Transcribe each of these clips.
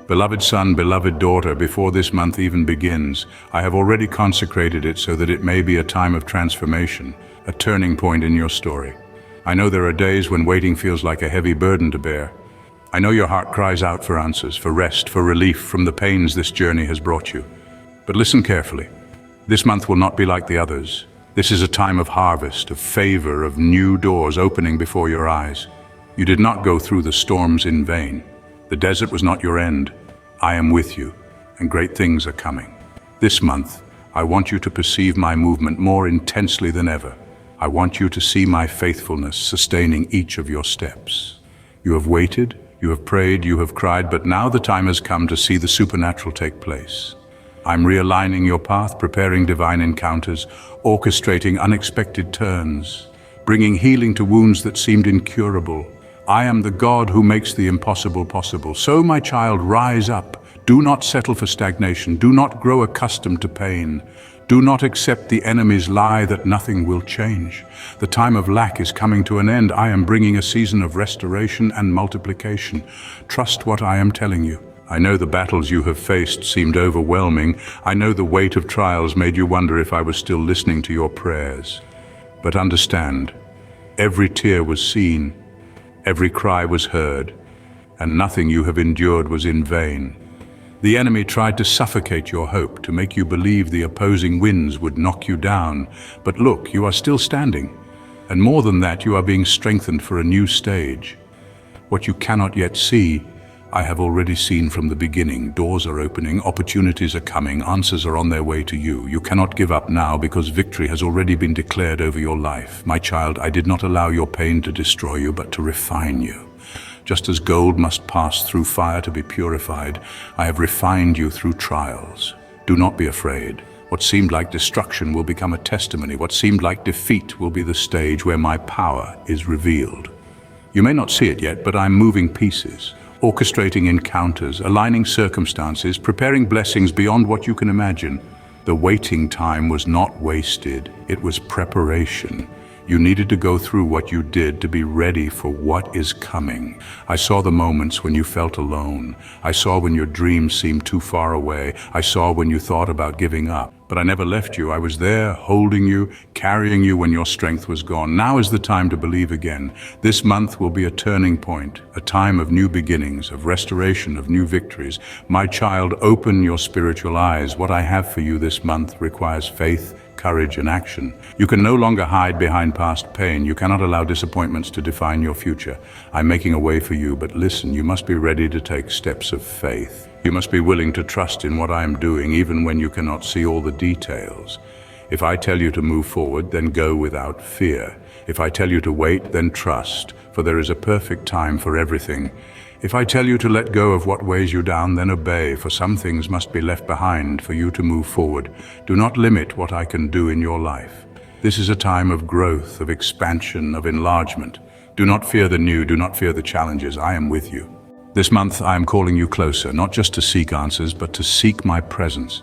Beloved son, beloved daughter, before this month even begins, I have already consecrated it so that it may be a time of transformation, a turning point in your story. I know there are days when waiting feels like a heavy burden to bear. I know your heart cries out for answers, for rest, for relief from the pains this journey has brought you. But listen carefully. This month will not be like the others. This is a time of harvest, of favor, of new doors opening before your eyes. You did not go through the storms in vain. The desert was not your end. I am with you, and great things are coming. This month, I want you to perceive my movement more intensely than ever. I want you to see my faithfulness sustaining each of your steps. You have waited, you have prayed, you have cried, but now the time has come to see the supernatural take place. I'm realigning your path, preparing divine encounters, orchestrating unexpected turns, bringing healing to wounds that seemed incurable. I am the God who makes the impossible possible. So, my child, rise up. Do not settle for stagnation. Do not grow accustomed to pain. Do not accept the enemy's lie that nothing will change. The time of lack is coming to an end. I am bringing a season of restoration and multiplication. Trust what I am telling you. I know the battles you have faced seemed overwhelming. I know the weight of trials made you wonder if I was still listening to your prayers. But understand, every tear was seen. Every cry was heard, and nothing you have endured was in vain. The enemy tried to suffocate your hope, to make you believe the opposing winds would knock you down. But look, you are still standing. And more than that, you are being strengthened for a new stage. What you cannot yet see, I have already seen from the beginning. Doors are opening, opportunities are coming, answers are on their way to you. You cannot give up now because victory has already been declared over your life. My child, I did not allow your pain to destroy you, but to refine you. Just as gold must pass through fire to be purified, I have refined you through trials. Do not be afraid. What seemed like destruction will become a testimony. What seemed like defeat will be the stage where my power is revealed. You may not see it yet, but I'm moving pieces, orchestrating encounters, aligning circumstances, preparing blessings beyond what you can imagine. The waiting time was not wasted, it was preparation. You needed to go through what you did to be ready for what is coming. I saw the moments when you felt alone. I saw when your dreams seemed too far away. I saw when you thought about giving up. But I never left you. I was there, holding you, carrying you when your strength was gone. Now is the time to believe again. This month will be a turning point, a time of new beginnings, of restoration, of new victories. My child, open your spiritual eyes. What I have for you this month requires faith, courage, and action. You can no longer hide behind past pain. You cannot allow disappointments to define your future. I'm making a way for you, but listen, you must be ready to take steps of faith. You must be willing to trust in what I am doing, even when you cannot see all the details. If I tell you to move forward, then go without fear. If I tell you to wait, then trust, for there is a perfect time for everything. If I tell you to let go of what weighs you down, then obey, for some things must be left behind for you to move forward. Do not limit what I can do in your life. This is a time of growth, of expansion, of enlargement. Do not fear the new, do not fear the challenges. I am with you. This month I am calling you closer, not just to seek answers, but to seek my presence.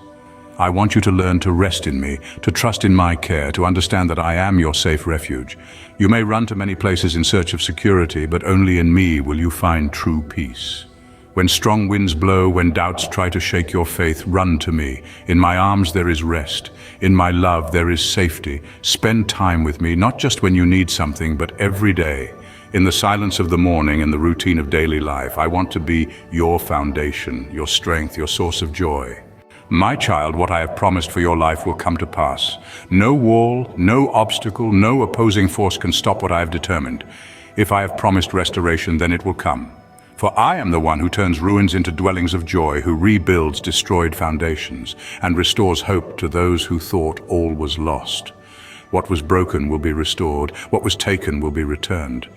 I want you to learn to rest in me, to trust in my care, to understand that I am your safe refuge. You may run to many places in search of security, but only in me will you find true peace. When strong winds blow, when doubts try to shake your faith, run to me. In my arms there is rest. In my love there is safety. Spend time with me, not just when you need something, but every day. In the silence of the morning and the routine of daily life, I want to be your foundation, your strength, your source of joy. My child, what I have promised for your life will come to pass. No wall, no obstacle, no opposing force can stop what I have determined. If I have promised restoration, then it will come. For I am the one who turns ruins into dwellings of joy, who rebuilds destroyed foundations, and restores hope to those who thought all was lost. What was broken will be restored, what was taken will be returned,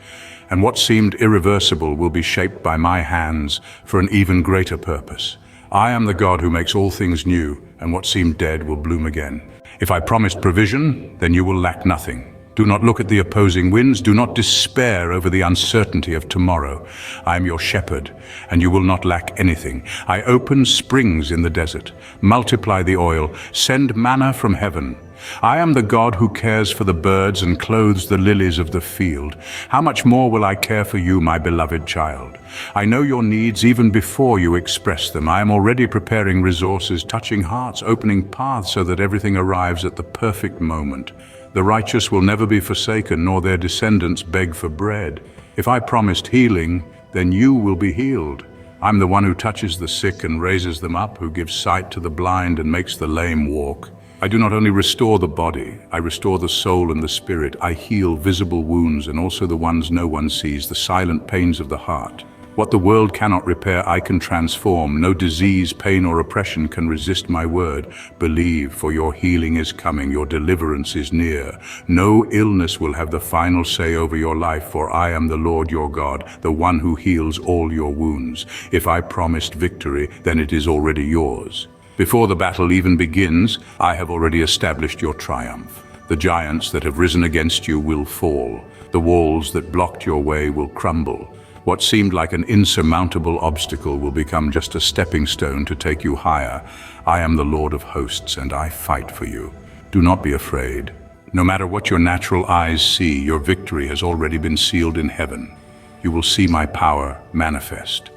and what seemed irreversible will be shaped by my hands for an even greater purpose. I am the God who makes all things new, and what seemed dead will bloom again. If I promised provision, then you will lack nothing. Do not look at the opposing winds, do not despair over the uncertainty of tomorrow. I am your shepherd, and you will not lack anything. I open springs in the desert, multiply the oil, send manna from heaven. I am the God who cares for the birds and clothes the lilies of the field. How much more will I care for you, my beloved child? I know your needs even before you express them. I am already preparing resources, touching hearts, opening paths so that everything arrives at the perfect moment. The righteous will never be forsaken, nor their descendants beg for bread. If I promised healing, then you will be healed. I'm the one who touches the sick and raises them up, who gives sight to the blind and makes the lame walk. I do not only restore the body, I restore the soul and the spirit. I heal visible wounds and also the ones no one sees, the silent pains of the heart. What the world cannot repair, I can transform. No disease, pain, or oppression can resist my word. Believe, for your healing is coming, your deliverance is near. No illness will have the final say over your life, for I am the Lord your God, the one who heals all your wounds. If I promised victory, then it is already yours. Before the battle even begins, I have already established your triumph. The giants that have risen against you will fall. The walls that blocked your way will crumble. What seemed like an insurmountable obstacle will become just a stepping stone to take you higher. I am the Lord of hosts, and I fight for you. Do not be afraid. No matter what your natural eyes see, your victory has already been sealed in heaven. You will see my power manifest.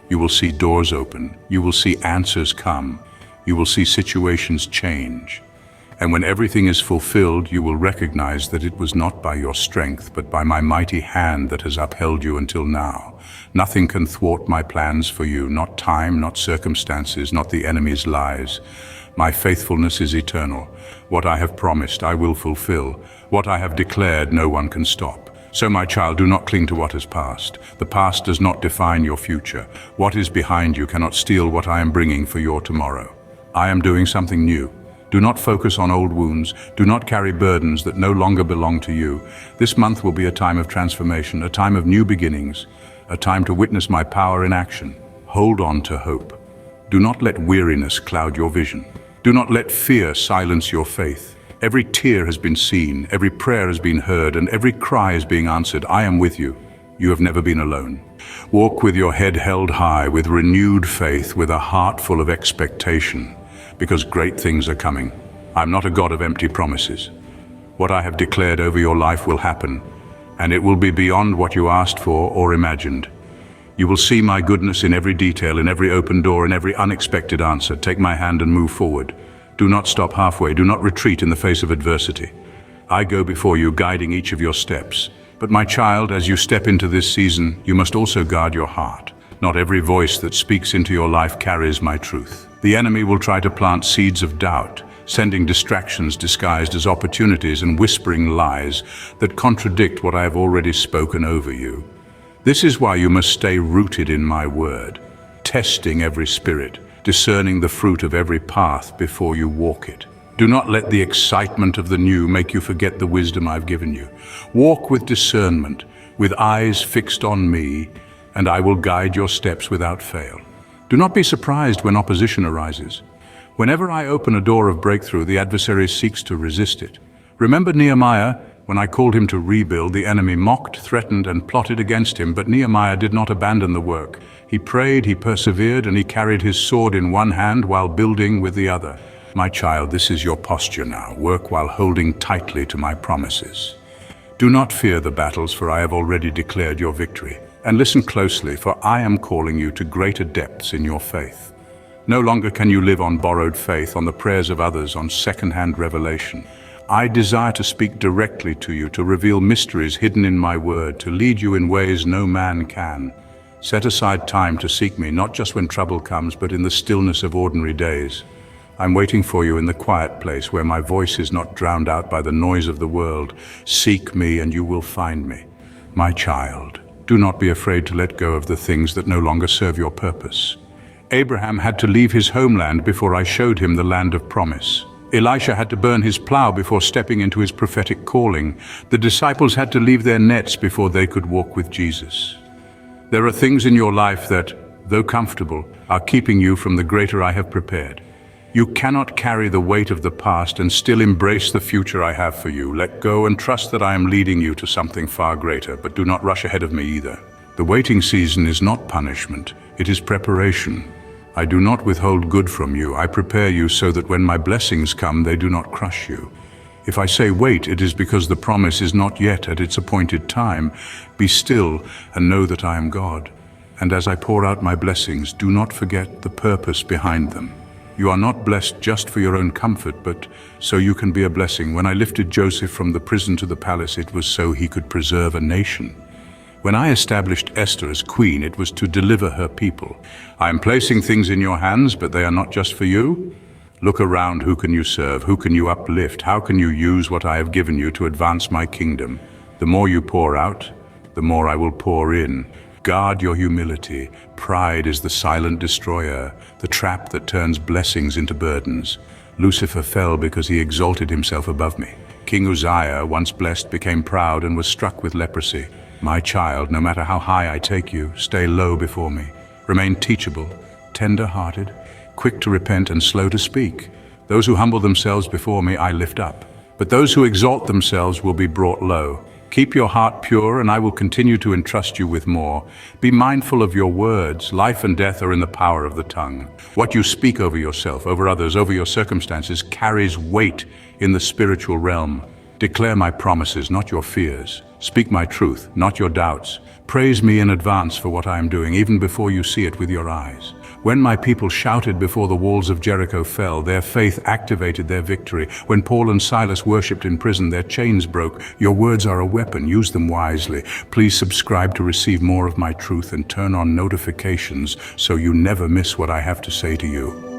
You will see doors open. You will see answers come. You will see situations change. And when everything is fulfilled, you will recognize that it was not by your strength, but by my mighty hand that has upheld you until now. Nothing can thwart my plans for you, not time, not circumstances, not the enemy's lies. My faithfulness is eternal. What I have promised, I will fulfill. What I have declared, no one can stop. So, my child, do not cling to what has passed. The past does not define your future. What is behind you cannot steal what I am bringing for your tomorrow. I am doing something new. Do not focus on old wounds. Do not carry burdens that no longer belong to you. This month will be a time of transformation, a time of new beginnings, a time to witness my power in action. Hold on to hope. Do not let weariness cloud your vision. Do not let fear silence your faith. Every tear has been seen, every prayer has been heard, and every cry is being answered. I am with you. You have never been alone. Walk with your head held high, with renewed faith, with a heart full of expectation. Because great things are coming. I'm not a God of empty promises. What I have declared over your life will happen, and it will be beyond what you asked for or imagined. You will see my goodness in every detail, in every open door, in every unexpected answer. Take my hand and move forward. Do not stop halfway. Do not retreat in the face of adversity. I go before you, guiding each of your steps. But my child, as you step into this season, you must also guard your heart. Not every voice that speaks into your life carries my truth. The enemy will try to plant seeds of doubt, sending distractions disguised as opportunities and whispering lies that contradict what I have already spoken over you. This is why you must stay rooted in my word, testing every spirit, discerning the fruit of every path before you walk it. Do not let the excitement of the new make you forget the wisdom I've given you. Walk with discernment, with eyes fixed on me, and I will guide your steps without fail. Do not be surprised when opposition arises. Whenever I open a door of breakthrough, the adversary seeks to resist it. Remember Nehemiah? When I called him to rebuild, the enemy mocked, threatened, and plotted against him, but Nehemiah did not abandon the work. He prayed, he persevered, and he carried his sword in one hand while building with the other. My child, this is your posture now. Work while holding tightly to my promises. Do not fear the battles, for I have already declared your victory. And listen closely, for I am calling you to greater depths in your faith. No longer can you live on borrowed faith, on the prayers of others, on second-hand revelation. I desire to speak directly to you, to reveal mysteries hidden in my word, to lead you in ways no man can. Set aside time to seek me, not just when trouble comes, but in the stillness of ordinary days. I'm waiting for you in the quiet place where my voice is not drowned out by the noise of the world. Seek me and you will find me. My child, do not be afraid to let go of the things that no longer serve your purpose. Abraham had to leave his homeland before I showed him the land of promise. Elisha had to burn his plow before stepping into his prophetic calling. The disciples had to leave their nets before they could walk with Jesus. There are things in your life that, though comfortable, are keeping you from the greater I have prepared. You cannot carry the weight of the past and still embrace the future I have for you. Let go and trust that I am leading you to something far greater, but do not rush ahead of me either. The waiting season is not punishment, it is preparation. I do not withhold good from you. I prepare you so that when my blessings come, they do not crush you. If I say wait, it is because the promise is not yet at its appointed time. Be still and know that I am God. And as I pour out my blessings, do not forget the purpose behind them. You are not blessed just for your own comfort, but so you can be a blessing. When I lifted Joseph from the prison to the palace, it was so he could preserve a nation. When I established Esther as queen, it was to deliver her people. I am placing things in your hands, but they are not just for you. Look around. Who can you serve? Who can you uplift? How can you use what I have given you to advance my kingdom? The more you pour out, the more I will pour in. Guard your humility. Pride is the silent destroyer, the trap that turns blessings into burdens. Lucifer fell because he exalted himself above me. King Uzziah, once blessed, became proud and was struck with leprosy. My child, no matter how high I take you, stay low before me. Remain teachable, tender-hearted, quick to repent and slow to speak. Those who humble themselves before me, I lift up. But those who exalt themselves will be brought low. Keep your heart pure, and I will continue to entrust you with more. Be mindful of your words. Life and death are in the power of the tongue. What you speak over yourself, over others, over your circumstances, carries weight in the spiritual realm. Declare my promises, not your fears. Speak my truth, not your doubts. Praise me in advance for what I am doing, even before you see it with your eyes. When my people shouted before the walls of Jericho fell, their faith activated their victory. When Paul and Silas worshipped in prison, their chains broke. Your words are a weapon. Use them wisely. Please subscribe to receive more of my truth and turn on notifications so you never miss what I have to say to you.